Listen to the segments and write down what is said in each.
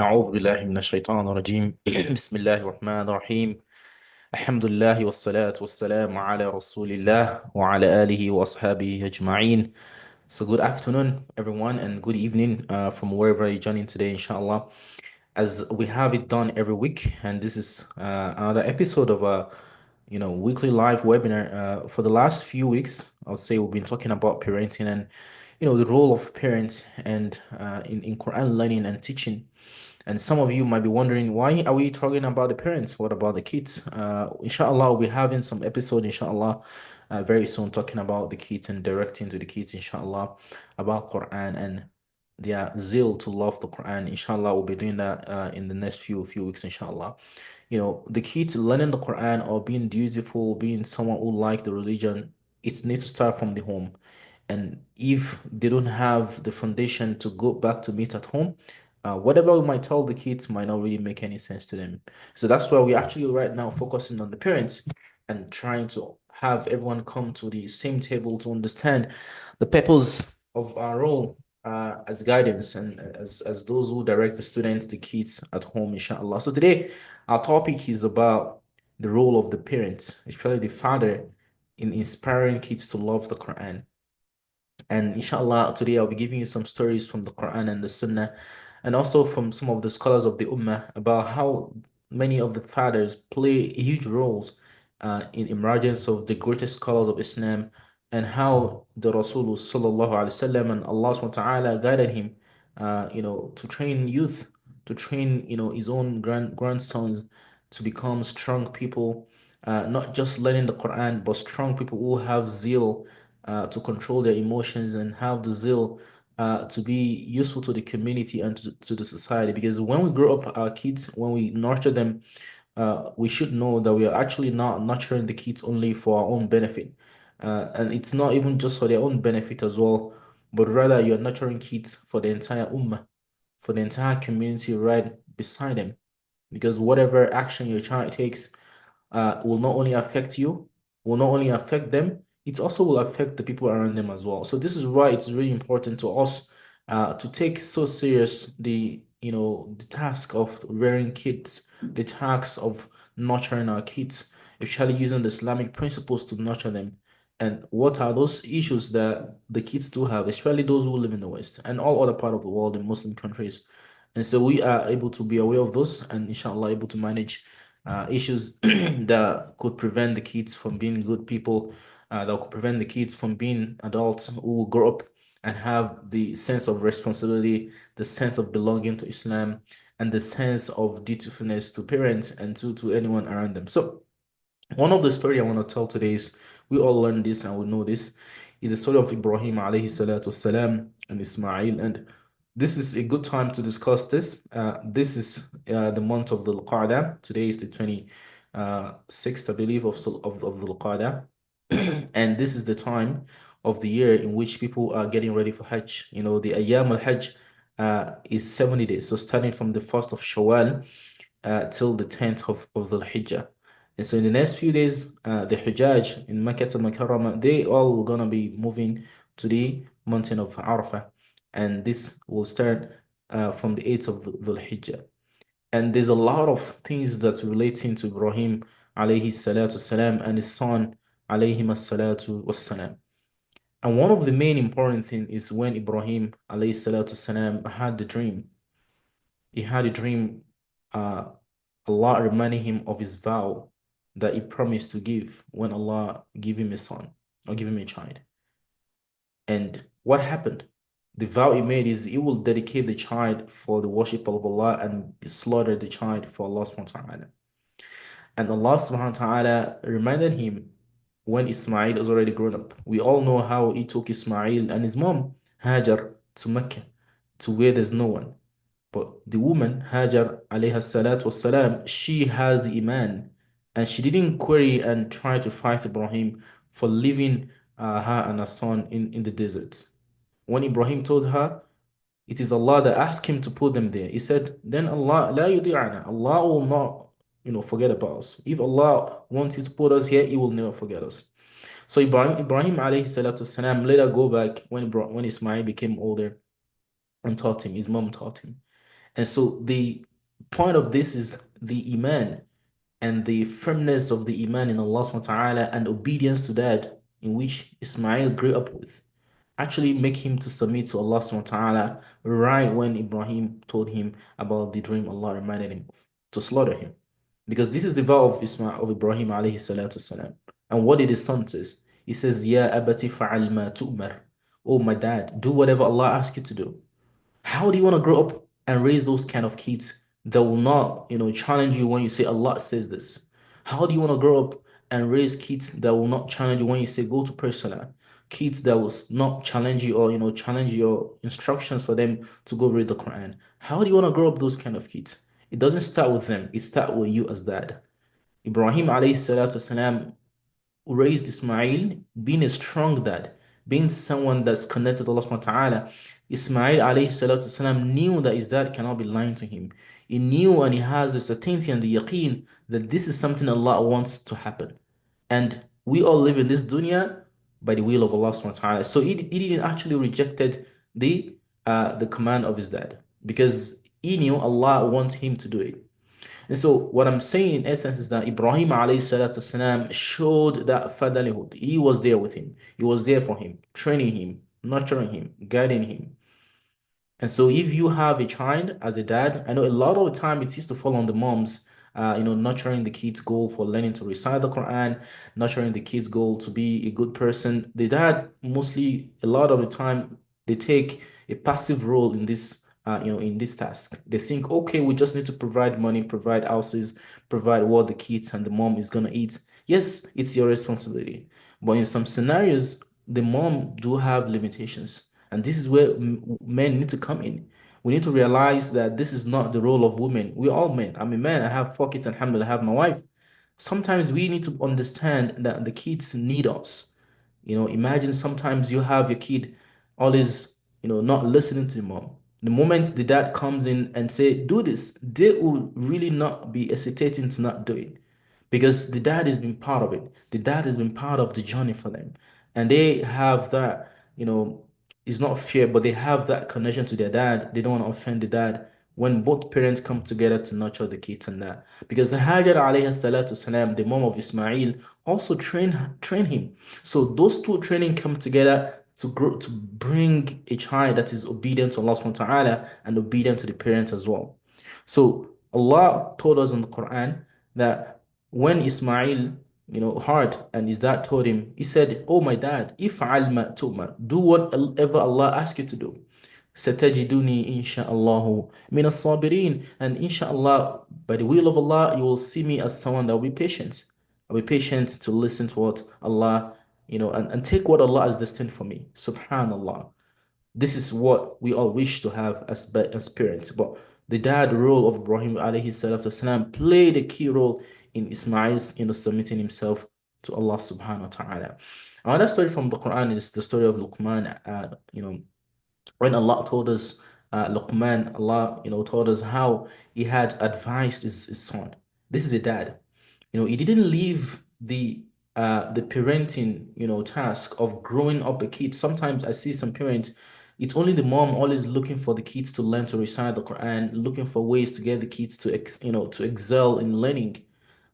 أعوذ بالله من الشيطان الرجيم بسم الله الرحمن الرحيم الحمد لله والصلاة والسلام على رسول الله وعلى آله وأصحابه أجمعين. So good afternoon everyone and good evening from wherever you're joining today, inshallah, as we have it done every week, and this is another episode of a weekly live webinar. For the last few weeks, I'll say we've been talking about parenting and the role of parents and in Quran learning and teaching. And some of you might be wondering, why are we talking about the parents? What about the kids? Inshallah, we'll be having some episode, inshallah, very soon, talking about the kids and directing to the kids, inshallah, about Quran and their zeal to love the Quran. Inshallah, we'll be doing that in the next few weeks, inshallah. The kids learning the Quran or being dutiful, being someone who like the religion, it needs to start from the home. And if they don't have the foundation to go back to meet at home, whatever we might tell the kids might not really make any sense to them. So that's why we're actually right now focusing on the parents and trying to have everyone come to the same table to understand the purpose of our role as guidance and as those who direct the students, the kids at home, inshallah. So today, our topic is about the role of the parents, especially the father, in inspiring kids to love the Quran. And inshallah, today I'll be giving you some stories from the Quran and the Sunnah, and also from some of the scholars of the Ummah about how many of the fathers play huge roles in emergence of the greatest scholars of Islam, and how the Rasul sallallahu alaihi wasallam and Allah subhanahu wa ta'ala guided him, to train youth, to train, his own grandsons to become strong people, not just learning the Quran, but strong people who have zeal to control their emotions and have the zeal to be useful to the community and to the society. Because when we grow up our kids, when we nurture them, we should know that we are actually not nurturing the kids only for our own benefit. And it's not even just for their own benefit as well, but rather you're nurturing kids for the entire ummah, for the entire community right beside them. Because whatever action your child takes will not only affect you, will not only affect them, it also will affect the people around them as well. So this is why it's really important to us to take so serious the task of rearing kids, the task of nurturing our kids, especially using the Islamic principles to nurture them. And what are those issues that the kids do have, especially those who live in the West and all other part of the world in Muslim countries. And so we are able to be aware of those and inshallah able to manage issues that could prevent the kids from being good people, that could prevent the kids from being adults who will grow up and have the sense of responsibility, the sense of belonging to Islam, and the sense of dutifulness to parents and to anyone around them. So one of the story I want to tell today is, we all learn this and we know this, is the story of Ibrahim alayhi salatu salam and Ismail. And this is a good time to discuss this. This is the month of the Qa'dah. Today is the 26th, I believe, of the Qa'dah. And this is the time of the year in which people are getting ready for Hajj. The Ayyam al-Hajj is 70 days. So starting from the 1st of Shawwal till the 10th of the Hijjah. And so in the next few days, the Hujjaj in Makkah al-Mukarramah, they all gonna be moving to the mountain of Arafah. And this will start from the 8th of the Hijjah. And there's a lot of things that's relating to Ibrahim alayhi salatu salam and his son alayhi salatu wassalam. And one of the main important thing is when Ibrahim alayhi salatu salam had the dream. He had a dream, Allah reminding him of his vow that he promised to give when Allah give him a son or give him a child. And what happened? The vow he made is he will dedicate the child for the worship of Allah and slaughter the child for Allah subhanahu wa ta'ala. And Allah subhanahu wa ta'ala reminded him when Ismail was already grown up. We all know how he took Ismail and his mom, Hajar, to Mecca, to where there's no one. But the woman, Hajar alayha salatu wasalam, she has the iman, and she didn't query and try to fight Ibrahim for leaving her and her son in the desert. When Ibrahim told her, it is Allah that asked him to put them there. He said, then Allah, la yudi'ana. Allah will not, forget about us. If Allah wants to put us here, He will never forget us. So Ibrahim alayhi salatu wasalam later go back when Ismail became older and taught him, his mom taught him. And so the point of this is the iman and the firmness of the iman in Allah subhanahu wa ta'ala and obedience to that in which Ismail grew up with actually make him to submit to Allah subhanahu wa ta'ala right when Ibrahim told him about the dream Allah reminded him of to slaughter him. Because this is the vow of Ismail of Ibrahim alayhi salatu salam. And what did his son says? He says, Ya abati fa'al ma tu'mar. Oh my dad, do whatever Allah asks you to do. How do you want to grow up and raise those kind of kids that will not, challenge you when you say Allah says this? How do you want to grow up and raise kids that will not challenge you when you say go to prayer salah? Kids that will not challenge you or challenge your instructions for them to go read the Quran. How do you want to grow up those kind of kids? It doesn't start with them. It starts with you as dad. Ibrahim alayhi salatu wasalam raised Ismail, being a strong dad, being someone that's connected to Allah subhanahu wa ta'ala. Ismail alayhi salatu wasalam knew that his dad cannot be lying to him. He knew and he has the certainty and the yaqeen that this is something Allah wants to happen. And we all live in this dunya by the will of Allah subhanahu wa ta'ala. So he didn't actually rejected the command of his dad because he knew Allah wants him to do it. And so what I'm saying in essence is that Ibrahim alayhi salatu salam showed that fatherhood. He was there with him. He was there for him, training him, nurturing him, guiding him. And so if you have a child as a dad, I know a lot of the time it used to fall on the moms, nurturing the kids' goal for learning to recite the Quran, nurturing the kids' goal to be a good person. The dad mostly, a lot of the time, they take a passive role in this task. They think, okay, we just need to provide money, provide houses, provide what the kids and the mom is gonna eat. Yes, it's your responsibility. But in some scenarios, the mom do have limitations. And this is where men need to come in. We need to realize that this is not the role of women. We're all men. I'm a man. I have 4 kids, alhamdulillah, I have my wife. Sometimes we need to understand that the kids need us. Imagine sometimes you have your kid always, not listening to the mom. The moment the dad comes in and say, do this, they will really not be hesitating to not do it because the dad has been part of it. The dad has been part of the journey for them. And they have that, it's not fear, but they have that connection to their dad. They don't want to offend the dad when both parents come together to nurture the kids and that. Because Hajar alayhi salatu salam, the mom of Ismail, also train him. So those two training come together to grow to bring a child that is obedient to Allah subhanahu wa ta'ala and obedient to the parent as well. So Allah told us in the Quran that when Ismail, heard and his dad told him, he said, "Oh my dad, if'al ma tu'mar, do whatever Allah asks you to do. Satajiduni insha'Allahu min as-sabirin, and insha'Allah, by the will of Allah, you will see me as someone that will be patient. I'll be patient to listen to what Allah, and take what Allah has destined for me. Subhanallah. This is what we all wish to have as parents. But the dad role of Ibrahim alayhi salatu salam played a key role in Ismail's, submitting himself to Allah subhanahu wa ta'ala. Another story from the Quran is the story of Luqman, when Allah told us, Luqman, Allah, told us how he had advised his son. This is a dad. He didn't leave the parenting, task of growing up a kid. Sometimes I see some parents, it's only the mom always looking for the kids to learn to recite the Quran, looking for ways to get the kids to excel in learning.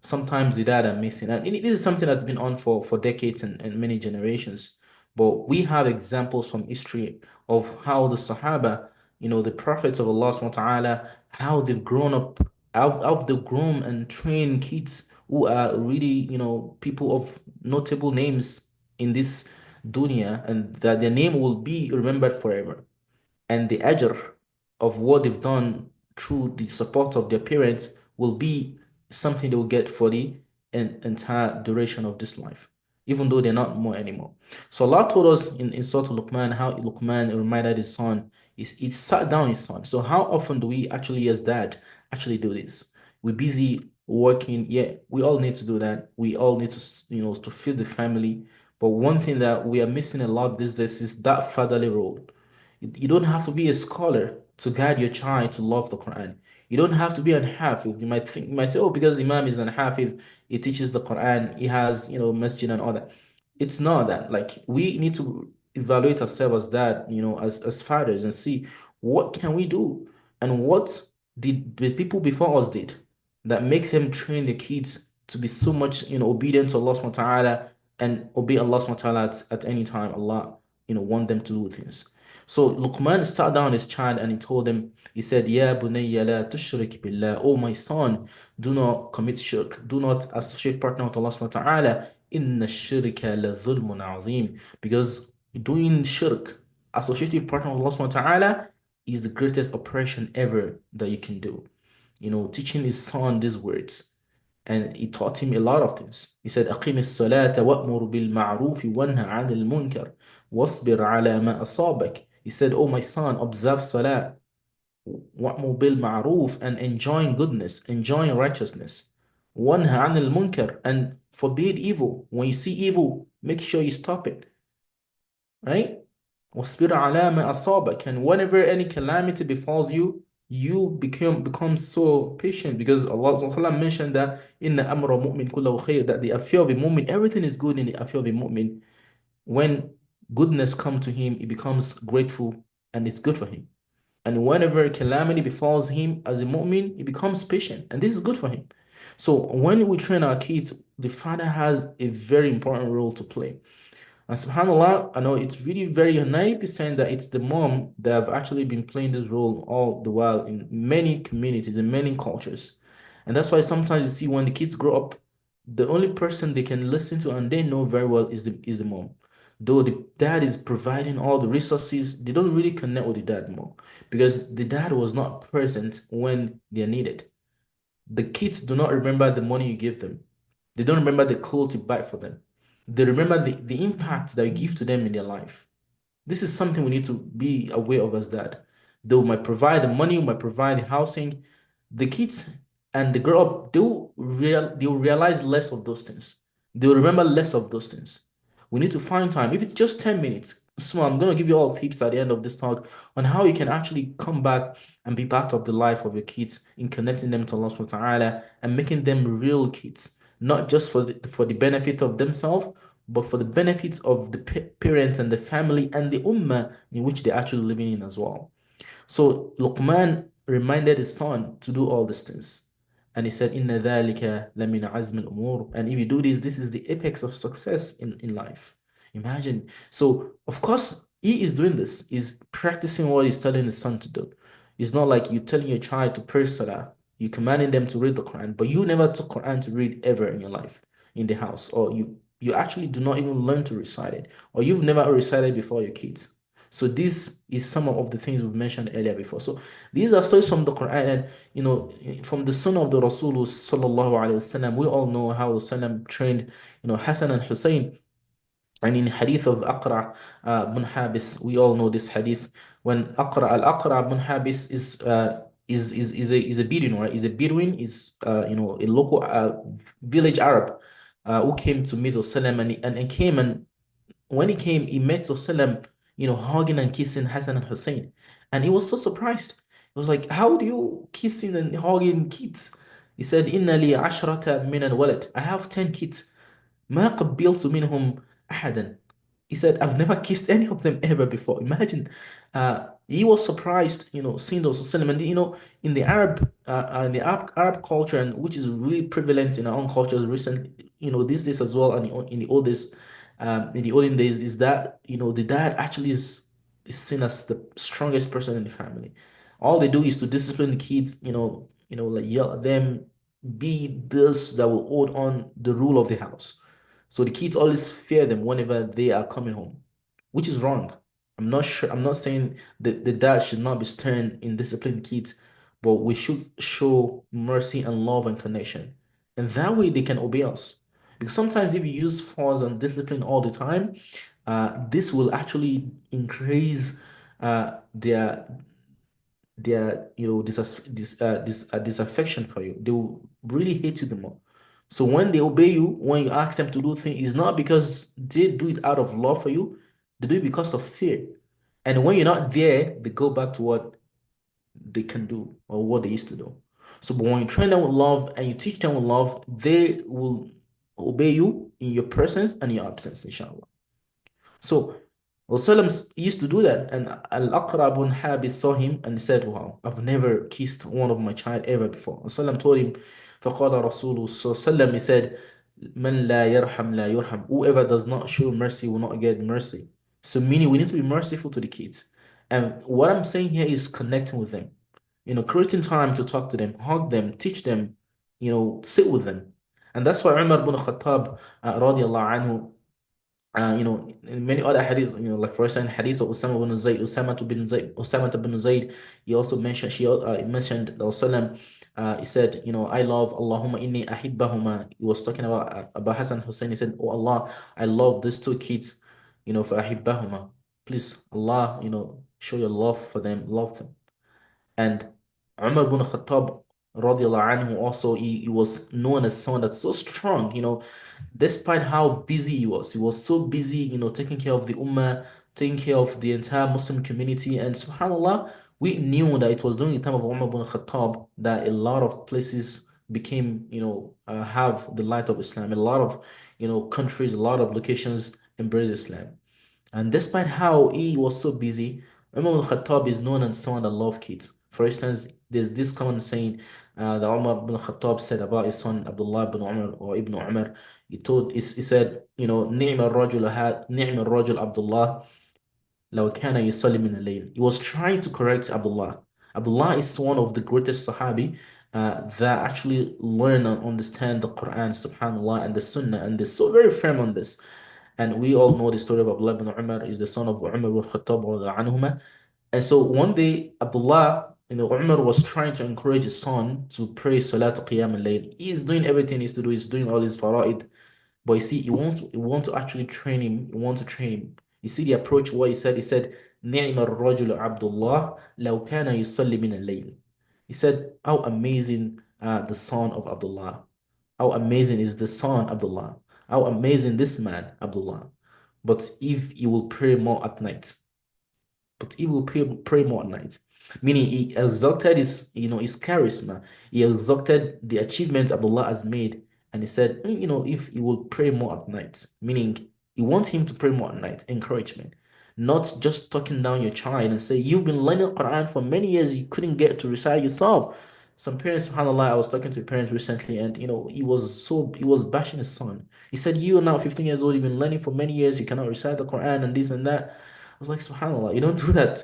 Sometimes the dad are missing. And this is something that's been on for decades and many generations. But we have examples from history of how the Sahaba, the prophets of Allah subhanahu wa ta'ala, how they've grown up, how they've grown and trained kids who are really, people of notable names in this dunya, and that their name will be remembered forever. And the ajr of what they've done through the support of their parents will be something they will get for the entire duration of this life, even though they're not more anymore. So Allah told us in Surah Luqman how Luqman reminded his son, he sat down his son. So how often do we actually, as dad, actually do this? We're busy working. Yeah, we all need to do that. We all need to, to feed the family. But one thing that we are missing a lot these days is that fatherly role. You don't have to be a scholar to guide your child to love the Quran. You don't have to be an hafiz. You might say, oh, because Imam is an hafiz, he teaches the Quran, he has, masjid and all that. It's not that. Like, we need to evaluate ourselves as that, as fathers and see what can we do and what the people before us did, that make them train the kids to be so much, obedient to Allah subhanahu wa ta'ala and obey Allah subhanahu wa ta'ala at any time Allah, want them to do things. So Luqman sat down his child and he told him, he said, Ya bunayya la tushrik billah, oh my son, do not commit shirk, do not associate partner with Allah subhanahu wa ta'ala, inna shirka la dhulmun azim, because doing shirk, associating partner with Allah subhanahu wa ta'ala, is the greatest oppression ever that you can do. Teaching his son these words. And he taught him a lot of things. He said, أقم الصلاة وأمر بالمعروف وانهى عن المنكر واصبر على ما أصابك. He said, oh my son, observe salah, وأمر بالمعروف, and enjoying goodness, enjoying righteousness. وانهى عن المنكر, and forbid evil. When you see evil, make sure you stop it. Right? وَاصْبِرْ عَلَى مَا أَصَابَكَ. And whenever any calamity befalls you, you become so patient, because Allah Subhanahu wa Taala mentioned that in the amr mu'min kullahu khair, that the affair of a mu'min, everything is good in the affair of a mu'min. When goodness comes to him, he becomes grateful and it's good for him. And whenever calamity befalls him as a mu'min, he becomes patient and this is good for him. So when we train our kids, the father has a very important role to play. And subhanAllah, I know it's really very 90% that it's the mom that have actually been playing this role all the while in many communities, in many cultures. And that's why sometimes you see when the kids grow up, the only person they can listen to and they know very well is the mom. Though the dad is providing all the resources, they don't really connect with the dad more because the dad was not present when they're needed. The kids do not remember the money you give them. They don't remember the clothes you buy for them. They remember the impact that you give to them in their life. This is something we need to be aware of as that. They might provide the money, might provide the housing. The kids and they grow up, they'll realize less of those things. They'll remember less of those things. We need to find time. If it's just 10 minutes, so I'm going to give you all tips at the end of this talk on how you can actually come back and be part of the life of your kids in connecting them to Allah subhanahu wa ta'ala and making them real kids, not just for the benefit of themselves, but for the benefits of the parents and the family and the ummah in which they're actually living in as well. So Luqman reminded his son to do all these things. And he said, Inna dhalika lamina azm al-umur. And if you do this, this is the apex of success in life. Imagine. So, of course, he is doing this. He's practicing what he's telling his son to do. It's not like you telling your child to pray salah, you commanding them to read the Quran, but you never took Quran to read ever in your life in the house, or you actually do not even learn to recite it, or you've never recited before your kids. So this is some of the things we've mentioned earlier before. So these are stories from the Quran, and from the son of the Rasul sallallahu alaihi wasallam. We all know how the Sallam trained, Hassan and Hussein. And in hadith of Aqra bin Habis, we all know this hadith when Al-Aqra bin Habis is a Bedouin, right? Is a Bedouin, is a local village Arab who came to meet Rasulullah, and came, and when he came, he met Rasulullah, hugging and kissing Hassan and Hussein. And he was so surprised. He was like, how do you kissing and hugging kids? He said, Inna li ashrata min al-walad. I have 10 kids. ما قبلت منهم أحدا. He said, I've never kissed any of them ever before. Imagine. He was surprised, seeing those Muslim. And, in the Arab culture, and which is really prevalent in our own cultures recently, these days as well, and in the old days, in the olden days, is that, the dad actually is seen as the strongest person in the family. All they do is to discipline the kids, like yell at them, be this that will hold on the rule of the house. So the kids always fear them whenever they are coming home, which is wrong. I'm not sure. I'm not saying that the dad should not be stern in disciplining kids, but we should show mercy and love and connection. And that way they can obey us. Because sometimes if you use force and discipline all the time, this will actually increase their disaffection for you. They will really hate you the more. So when they obey you, when you ask them to do things, it's not because they do it out of love for you, they do it because of fear. And when you're not there, they go back to what they can do or what they used to do. So but when you train them with love and you teach them with love, they will obey you in your presence and your absence, inshallah. So Rasulullah used to do that, and Al-Aqra ibn Habis saw him and said, wow, I've never kissed one of my child ever before. Rasulullah told him, فَقَالَ رَسُولُ صلى he said, مَنْ لَا يَرْحَمْ لَا يُرْحَمْ, whoever does not show mercy will not get mercy. So meaning we need to be merciful to the kids. And what I'm saying here is connecting with them. Creating time to talk to them, hug them, teach them, sit with them. And that's why Umar ibn Khattab, radiallahu anhu, in many other hadiths, like for example, hadith of Usama bin Zayd, he also mentioned, mentioned Rasulullah, he said, I love Allahumma inni ahibbahuma. He was talking about Hassan Hussein. He said, oh Allah, I love these two kids, for ahibbahuma. Please, Allah, show your love for them, love them. And Umar ibn Khattab, radiallahu anhu, also, he was known as someone that's so strong, despite how busy he was. He was so busy, taking care of the ummah, taking care of the entire Muslim community. And subhanAllah, we knew that it was during the time of Umar ibn Khattab that a lot of places became, have the light of Islam. A lot of, countries, a lot of locations embrace Islam. And despite how he was so busy, Umar ibn Khattab is known as someone that loved kids. For instance, there's this common saying that Umar ibn Khattab said about his son Abdullah ibn Umar or Ibn Umar. He said, نعم الرجل نعم الرجل عبد الله لو كان يصلي من الليل. He was trying to correct Abdullah. Abdullah is one of the greatest Sahabi that actually learn and understand the Quran, subhanallah, and the Sunnah, and they're so very firm on this. And we all know the story of Abdullah ibn Umar is the son of Umar ibn Khattab anhuma. And so one day, Abdullah, Umar was trying to encourage his son to pray Salat Qiyam al-Layl. He's doing everything he needs to do. He's doing all his fara'id. But you see, he wants to actually train him. He wants to train him. You see the approach, what he said? He said, نِعْمَ الرَّجُلُ عَبْدُ اللَّهِ لَوْ كَانَ يُصَلِّ مِنَ اللَّيْلِ. He said, how amazing the son of Abdullah. How amazing is the son Abdullah. How amazing this man, Abdullah. But if he will pray more at night, but he will pray more at night. Meaning he exalted his charisma. He exalted the achievement Abdullah has made. And he said, if he will pray more at night, meaning you want him to pray more at night, encouragement. Not just talking down your child and say, you've been learning Quran for many years, you couldn't get to recite yourself. Some parents, subhanAllah, I was talking to a parent recently, and he was bashing his son. He said, you are now 15 years old, you've been learning for many years, you cannot recite the Quran and this and that. I was like, subhanAllah, you don't do that.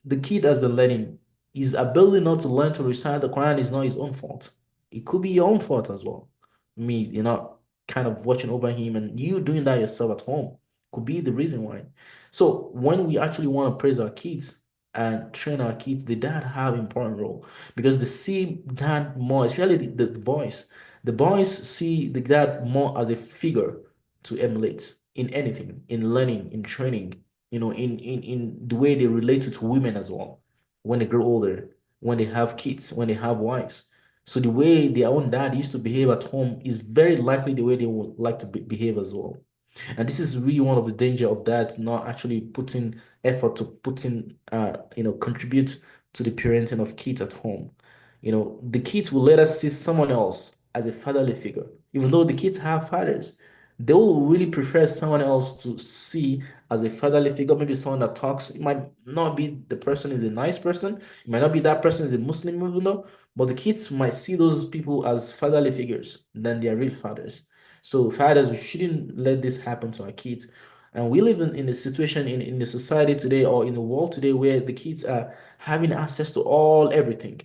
The kid has been learning. His ability not to learn to recite the Quran is not his own fault. It could be your own fault as well. You're not kind of watching over him and you doing that yourself at home could be the reason why. So when we actually want to praise our kids and train our kids, the dad have important role because they see dad more, especially the boys. The boys see the dad more as a figure to emulate in anything, in learning, in training, in the way they relate to women as well when they grow older, when they have kids, when they have wives. So the way their own dad used to behave at home is very likely the way they would like to behave as well. And this is really one of the danger of dads not actually putting effort to contribute to the parenting of kids at home. The kids will later see someone else as a fatherly figure, even though the kids have fathers. They will really prefer someone else to see as a fatherly figure, maybe someone that talks. It might not be the person is a nice person. It might not be that person is a Muslim, even though, but the kids might see those people as fatherly figures than their real fathers. So fathers, we shouldn't let this happen to our kids. And we live in a situation in the society today or in the world today where the kids are having access to everything.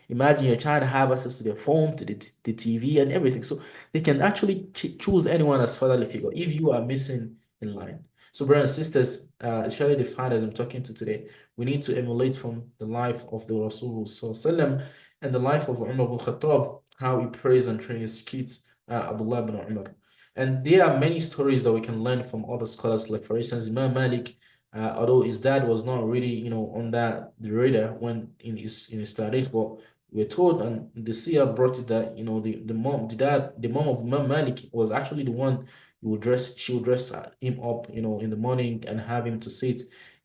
Imagine your child have access to their phone, to the TV and everything. So they can actually choose anyone as fatherly figure if you are missing in line. So brothers and sisters, especially the fathers I'm talking to today, we need to emulate from the life of the Rasul Sallallahu and the life of Umar ibn Khattab, how he prays and trains his kids, Abdullah ibn Umar. And there are many stories that we can learn from other scholars, like for instance, Imam Malik, although his dad was not really, on the radar when in his tariq, but we're told, and the seer brought it that, the mom of Imam Malik was actually the one she would dress him up, in the morning and have him to sit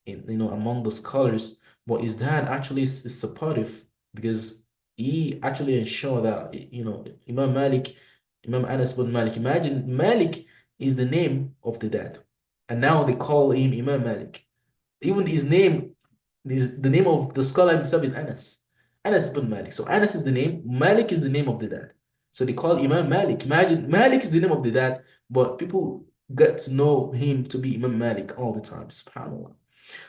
among the scholars. But his dad actually is supportive because he actually ensured that, Imam Anas bin Malik. Imagine Malik is the name of the dad. and now they call him Imam Malik. Even his name, the name of the scholar himself is Anas. Anas bin Malik. So Anas is the name, Malik is the name of the dad. So they call Imam Malik. Imagine Malik is the name of the dad, but people get to know him to be Imam Malik all the time. SubhanAllah.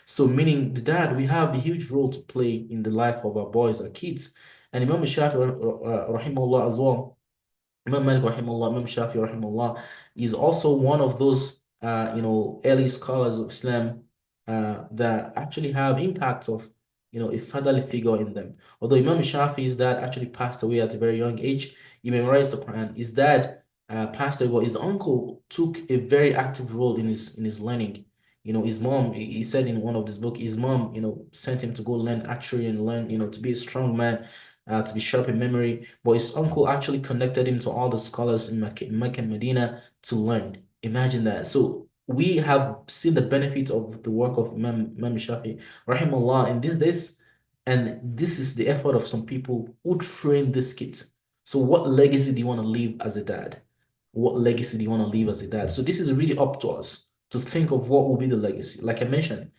So meaning the dad, we have a huge role to play in the life of our boys, our kids. And Imam Shafi, rahimahullah as well, Imam Malik rahimahullah, Imam Shafi rahimahullah is also one of those early scholars of Islam that actually have impact of a fatherly figure in them. Although Imam Shafi's dad actually passed away at a very young age, he memorized the Quran. His dad passed away, but his uncle took a very active role in his learning. His mom, he said in one of his book, his mom, sent him to go learn archery and learn, to be a strong man, to be sharp in memory. But his uncle actually connected him to all the scholars in Mecca and Medina to learn. Imagine that. So we have seen the benefits of the work of Imam Shafi, rahimahullah, in these days. And this is the effort of some people who train these kids. So what legacy do you want to leave as a dad? What legacy do you want to leave as a dad? So this is really up to us to think of what will be the legacy. Like I mentioned,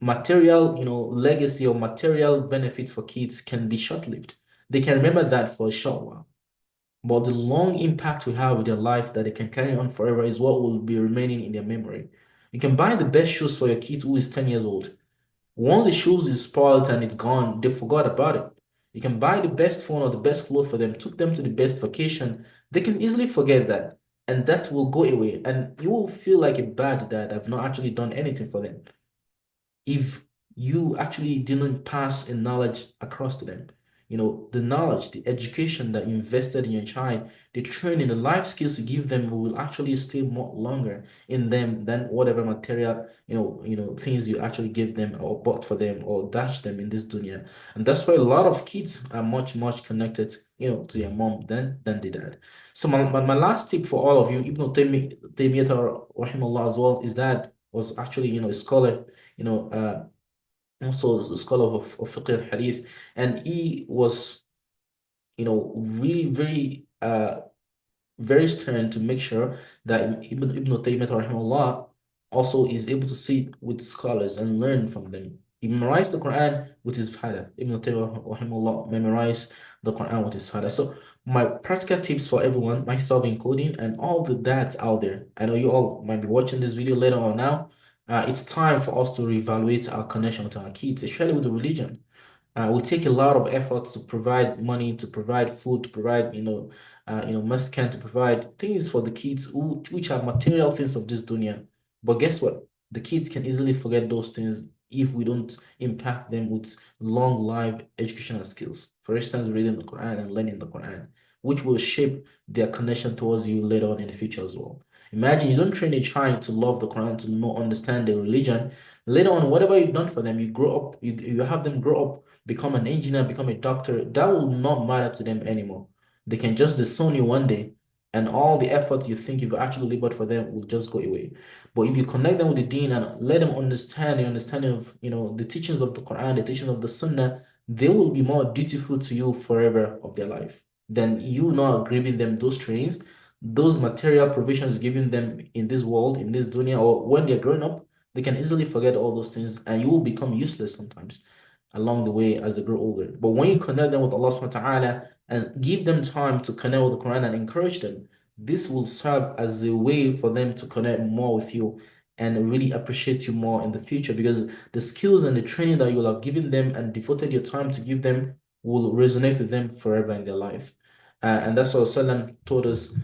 material, legacy or material benefit for kids can be short-lived. They can remember that for a short while. But the long impact we have with their life that they can carry on forever is what will be remaining in their memory. You can buy the best shoes for your kid who is 10 years old. Once the shoes is spoiled and it's gone, they forgot about it. You can buy the best phone or the best clothes for them, took them to the best vacation. They can easily forget that. And that will go away. And you will feel like a bad dad. I've not actually done anything for them if you actually didn't pass a knowledge across to them. The knowledge, the education that you invested in your child, the training, the life skills you give them will actually stay more longer in them than whatever material, things you actually give them or bought for them or dash them in this dunya. And that's why a lot of kids are much, much connected, to their mom than the dad. So my last tip for all of you, Ibn Taymiyyah rahimahullah as well, is that was actually, a scholar, also a scholar of fiqh and hadith, and he was, really very very stern to make sure that Ibn Taymiyyah rahimahullah also is able to sit with scholars and learn from them. He memorized the Quran with his father. Ibn Taymiyyah rahimahullah memorized the Quran with his father. So my practical tips for everyone, myself including, and all the dads out there. I know you all might be watching this video later on now. It's time for us to reevaluate our connection to our kids, especially with the religion. We take a lot of efforts to provide money, to provide food, to provide, maskan, to provide things for the kids which are material things of this dunya. But guess what? The kids can easily forget those things if we don't impact them with long life educational skills. For instance, reading the Quran and learning the Quran, which will shape their connection towards you later on in the future as well. Imagine you don't train a child to love the Quran, to know, understand their religion. Later on, whatever you've done for them, you grow up, you have them grow up, become an engineer, become a doctor. That will not matter to them anymore. They can just disown you one day, and all the efforts you think you've actually labored for them will just go away. But if you connect them with the deen and let them understand the understanding of, the teachings of the Quran, the teachings of the Sunnah, they will be more dutiful to you forever of their life than you not giving them those trainings, those material provisions given them in this world, in this dunya, or when they're growing up, they can easily forget all those things and you will become useless sometimes along the way as they grow older. But when you connect them with Allah subhanahu wa ta'ala and give them time to connect with the Quran and encourage them, this will serve as a way for them to connect more with you and really appreciate you more in the future, because the skills and the training that you will have given them and devoted your time to give them will resonate with them forever in their life. And that's what Sallam told us.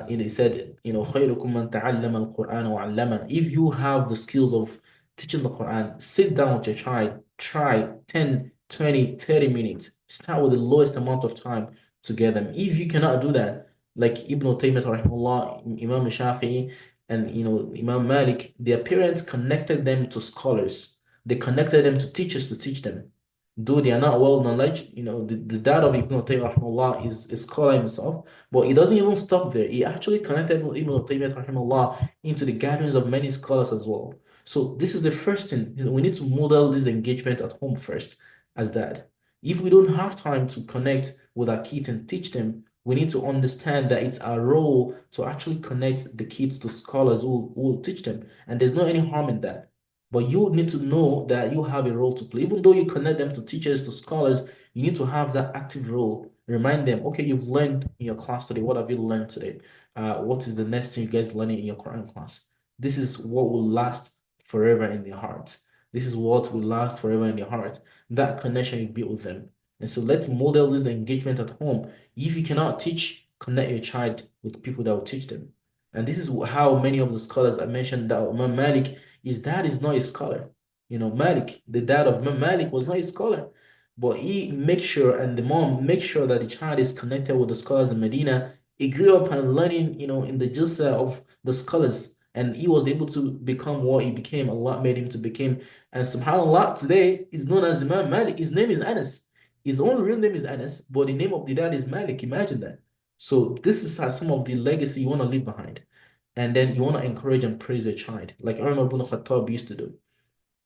He said, خيركم من تعلم القرآن وعلمه. If you have the skills of teaching the Quran, sit down with your child, try 10, 20, 30 minutes. Start with the lowest amount of time to get them. If you cannot do that, like Ibn Taymiyyah rahimahullah, Imam Shafi'i, and Imam Malik, their parents connected them to scholars. They connected them to teachers to teach them. Though they are not well knowledge, the dad of Ibn Taymiyyah rahimahullah is a scholar himself, but he doesn't even stop there. He actually connected Ibn Taymiyyah rahimahullah into the gatherings of many scholars as well. So this is the first thing. We need to model this engagement at home first as dad. If we don't have time to connect with our kids and teach them, We need to understand that it's our role to actually connect the kids to scholars who will teach them. And there's no any harm in that. But you need to know that you have a role to play. Even though you connect them to teachers, to scholars, you need to have that active role. Remind them, okay, you've learned in your class today. What have you learned today? What is the next thing you guys learning in your Quran class? This is what will last forever in their hearts. This is what will last forever in their hearts. That connection you build with them. And so let's model this engagement at home. If you cannot teach, connect your child with people that will teach them. And this is how many of the scholars I mentioned that Imam Malik, his dad is not a scholar. You know, Malik, the dad of Imam Malik, was not a scholar. But he makes sure, and the mom makes sure that the child is connected with the scholars in Medina. He grew up and learning, in the jalsa of the scholars. And he was able to become what he became. Allah made him to become. And subhanAllah, today is known as Imam Malik. His name is Anas. His own real name is Anas, but the name of the dad is Malik. Imagine that. So this is some of the legacy you want to leave behind. And then you want to encourage and praise your child, like Umar ibn Khattab used to do.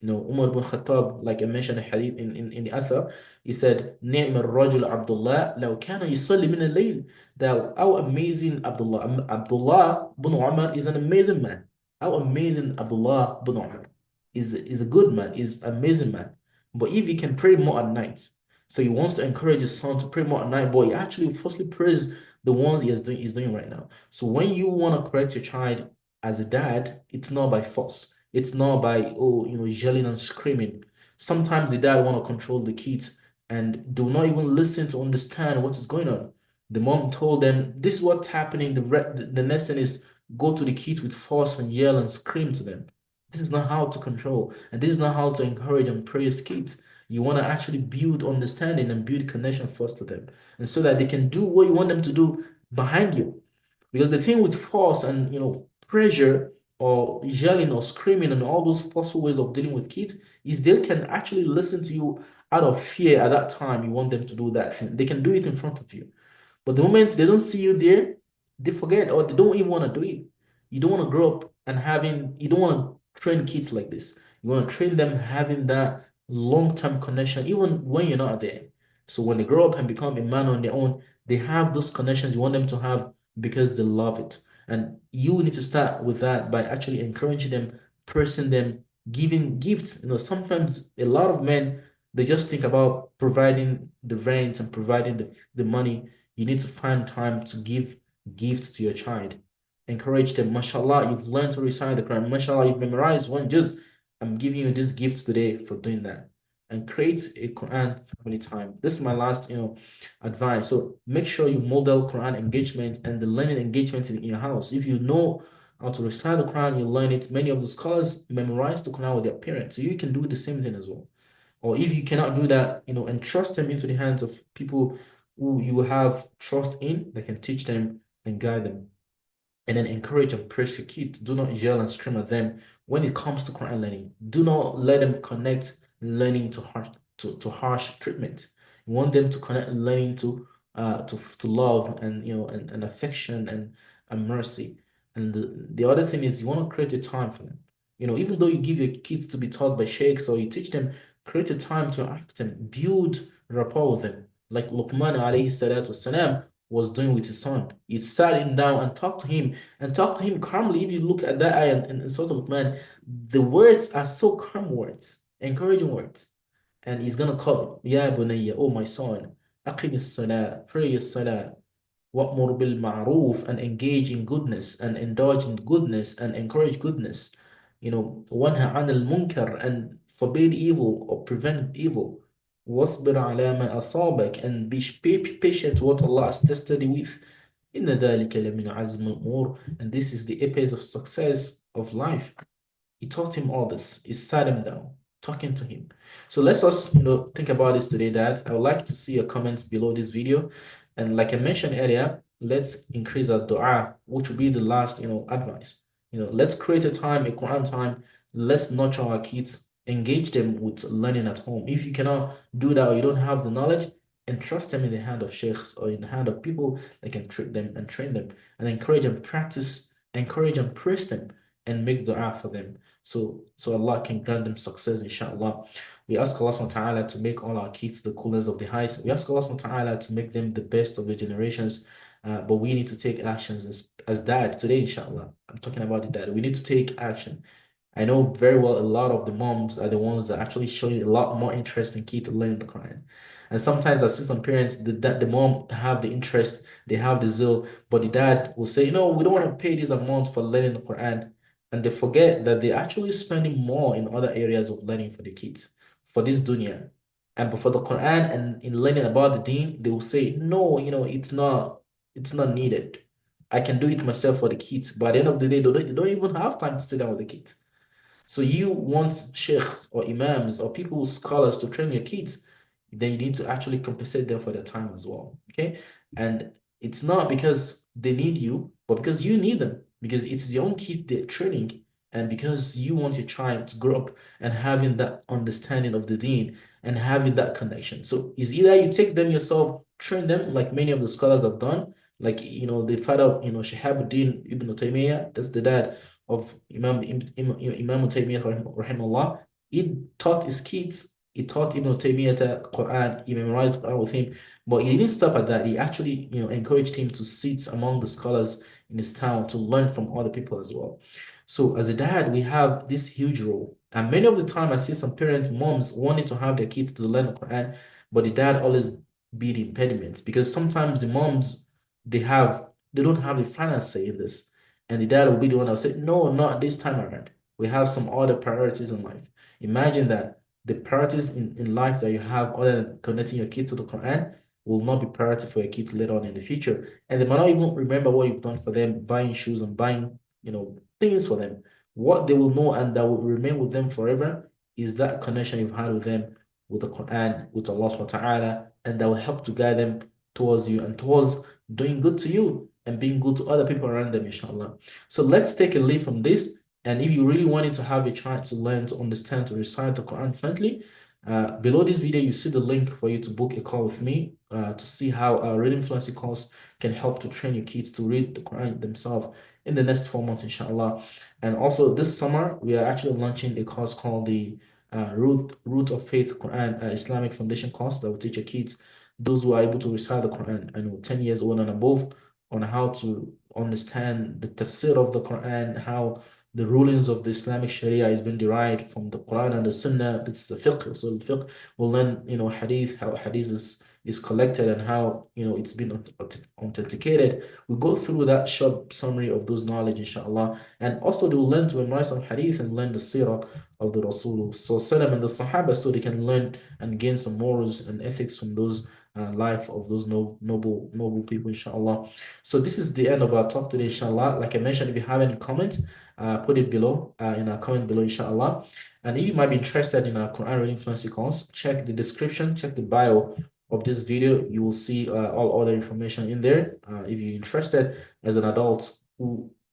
Umar ibn Khattab, like I mentioned in hadith in the Athar, he said, نِعْمَ الرَّجُلُ عَبْدُ اللَّهِ لَوْ كَانَ يُصَلِّ مِنَ اللَّيْلِ. That how amazing Abdullah. Abdullah ibn Umar is an amazing man. How amazing Abdullah ibn Umar is a good man, is amazing man. But if he can pray more at night, so he wants to encourage his son to pray more at night, but he actually firstly prays the ones he's doing right now. So when you want to correct your child as a dad, it's not by force. It's not by, yelling and screaming. Sometimes the dad want to control the kids and do not even listen to understand what is going on. The mom told them, this is what's happening. The next thing is go to the kids with force and yell and scream to them. This is not how to control, and this is not how to encourage and praise kids. You want to actually build understanding and build connection first to them, and so that they can do what you want them to do behind you. Because the thing with force and pressure or yelling or screaming and all those forceful ways of dealing with kids is they can actually listen to you out of fear at that time. You want them to do that thing. They can do it in front of you. But the moment they don't see you there, they forget or they don't even want to do it. You don't want to grow up and you don't want to train kids like this. You want to train them having that long-term connection, even when you're not there. So when they grow up and become a man on their own, they have those connections you want them to have because they love it. And you need to start with that by actually encouraging them, praising them, giving gifts. Sometimes a lot of men, they just think about providing the rent and providing the money. You need to find time to give gifts to your child. Encourage them. MashaAllah, you've learned to recite the Quran. MashaAllah, you've memorized one. Just, I'm giving you this gift today for doing that. And create a Quran family time. This is my last, advice. So make sure you model Quran engagement and the learning engagement in your house. If you know how to recite the Quran, you learn it. Many of the scholars memorize the Quran with their parents. So you can do the same thing as well. Or if you cannot do that, entrust them into the hands of people who you have trust in that can teach them and guide them. And then encourage and praise your kids. Do not yell and scream at them when it comes to Quran learning. Do not let them connect learning to harsh treatment. You want them to connect learning to love and and affection and mercy. And the other thing is you want to create a time for them. Even though you give your kids to be taught by sheikhs or you teach them, create a time to ask them, build rapport with them. Like Luqman alayhi salatu wasalam was doing with his son. He sat him down and talked to him calmly. If you look at that ayah in Surah Luqman, the words are so calm words, encouraging words. And he's gonna call, Ya bunayya, oh my son, aqim as-salah, pray your salah, wa'mur bil ma'ruf, and engage in goodness and indulge in goodness and encourage goodness. Wanha anil munkar, and forbid evil or prevent evil. Wasbir ala ma asabak, and be patient what Allah has tested you with. Inna dhalika lamin azm al-umur, and this is the apex of success of life. He taught him all this. He sat him down, talking to him. So let's us, think about this today, Dad. I would like to see your comments below this video. And like I mentioned earlier, let's increase our dua, which will be the last, advice. Let's create a time, a Quran time. Let's nurture our kids, engage them with learning at home. If you cannot do that or you don't have the knowledge, entrust them in the hand of sheikhs or in the hand of people that can treat them and train them and encourage and practice, encourage and praise them and make dua for them. So Allah can grant them success, inshallah. We ask Allah subhanahu wa ta'ala to make all our kids the coolest of the highest. We ask Allah subhanahu wa ta'ala to make them the best of the generations. But we need to take actions as dad today, inshallah. I'm talking about the dad. We need to take action. I know very well a lot of the moms are the ones that actually show a lot more interest in kids learning the Quran. And sometimes I see some parents, the mom have the interest, they have the zeal, but the dad will say, we don't want to pay this amount for learning the Quran. And they forget that they're actually spending more in other areas of learning for the kids, for this dunya. And for the Quran and in learning about the deen, they will say, no, it's not needed. I can do it myself for the kids. But at the end of the day, they don't even have time to sit down with the kids. So you want sheikhs or imams or people, scholars to train your kids, then you need to actually compensate them for their time as well. Okay. And it's not because they need you, but because you need them, because it's your own kids they're training, and because you want your child to grow up and having that understanding of the deen and having that connection. So it's either you take them yourself, train them like many of the scholars have done, like the father, Shahabuddin Ibn Taymiyyah, that's the dad of Imam Taymiyyah rahimahullah. He taught his kids, he taught Ibn Taymiyyah the Quran, he memorized the Quran with him, but he didn't stop at that. He actually, encouraged him to sit among the scholars in his town to learn from other people as well. So as a dad, we have this huge role. And many of the time I see some parents, moms wanting to have their kids to learn the Quran, but the dad always be the impediment, because sometimes the moms, they don't have the final say in this. And the dad will be the one that will say, no, not this time around. We have some other priorities in life. Imagine that the priorities in life that you have other than connecting your kids to the Quran will not be priority for your kids later on in the future. And they might not even remember what you've done for them, buying shoes and buying, things for them. What they will know and that will remain with them forever is that connection you've had with them, with the Quran, with Allah subhanahu wa ta'ala, and that will help to guide them towards you and towards doing good to you and being good to other people around them, inshallah. So let's take a lead from this. And if you really wanted to have a chance to learn, to understand, to recite the Quran fluently, below this video, you see the link for you to book a call with me to see how our reading fluency course can help to train your kids to read the Quran themselves in the next 4 months, inshallah. And also this summer, we are actually launching a course called the Root of Faith Quran Islamic Foundation course that will teach your kids, those who are able to recite the Quran, 10 years old and above, on how to understand the tafsir of the Quran, how the rulings of the Islamic Sharia is being derived from the Quran and the Sunnah. It's the fiqh. So the fiqh will learn, hadith, how hadith is collected and how, it's been authenticated. We go through that short summary of those knowledge, inshallah. And also they will learn to memorize some hadith and learn the seerah of the Rasul so Sallam and the Sahaba, so they can learn and gain some morals and ethics from those life of those noble people, inshallah. So this is the end of our talk today, inshallah. Like I mentioned, if you have any comment, put it below in our comment below, inshallah. And if you might be interested in our Quran Reading Fluency course, check the description, check the bio of this video. You will see all other information in there. If you're interested as an adult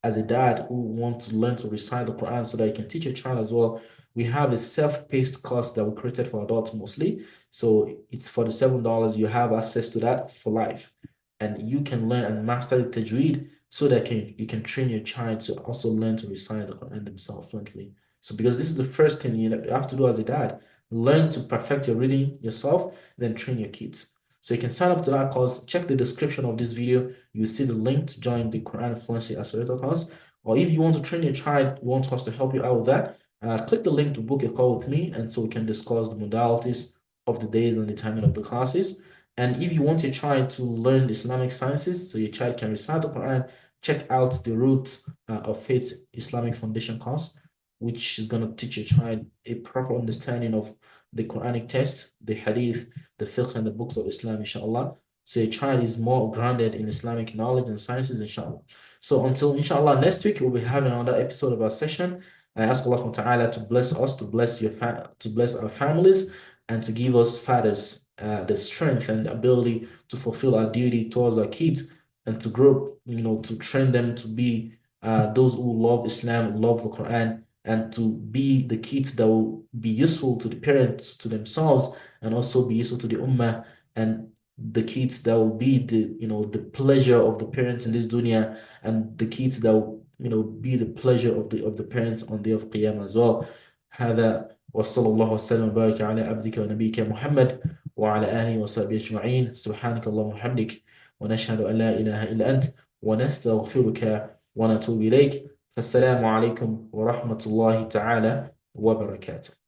as a dad who wants to learn to recite the Quran so that you can teach your child as well, we have a self-paced course that we created for adults mostly. So it's for the $7. You have access to that for life. And you can learn and master the tajweed so that you can train your child to also learn to recite the Quran themselves fluently. So because this is the first thing you have to do as a dad, learn to perfect your reading yourself, then train your kids. So you can sign up to that course. Check the description of this video. You see the link to join the Quran Fluency Accelerator course. Or if you want to train your child, you want us to help you out with that, click the link to book a call with me, and so we can discuss the modalities of the days and the timing of the classes. And if you want your child to learn Islamic sciences, so your child can recite the Quran, check out the Root of Faith Islamic Foundation course, which is going to teach your child a proper understanding of the Quranic text, the Hadith, the Fiqh, and the books of Islam, inshallah. So your child is more grounded in Islamic knowledge and sciences, inshallah. So until, inshallah, next week, we'll be having another episode of our session. I ask Allah subhanahu wa ta'ala to bless us, to bless our families, and to give us fathers the strength and the ability to fulfill our duty towards our kids and to grow, to train them to be those who love Islam, love the Quran, and to be the kids that will be useful to the parents, to themselves, and also be useful to the ummah, and the kids that will be the pleasure of the parents in this dunya, and the kids that will be the pleasure of the parents on the day of Qiyamah as well. هذا وصلى الله وسلم وبارك على عبدك ونبيك محمد وعلى آله وصحبه أجمعين. سبحانك اللهم وبحمدك ونشهد أن لا إله إلا أنت ونستغفرك ونتوب إليك. فالسلام عليكم ورحمة الله تعالى وبركاته.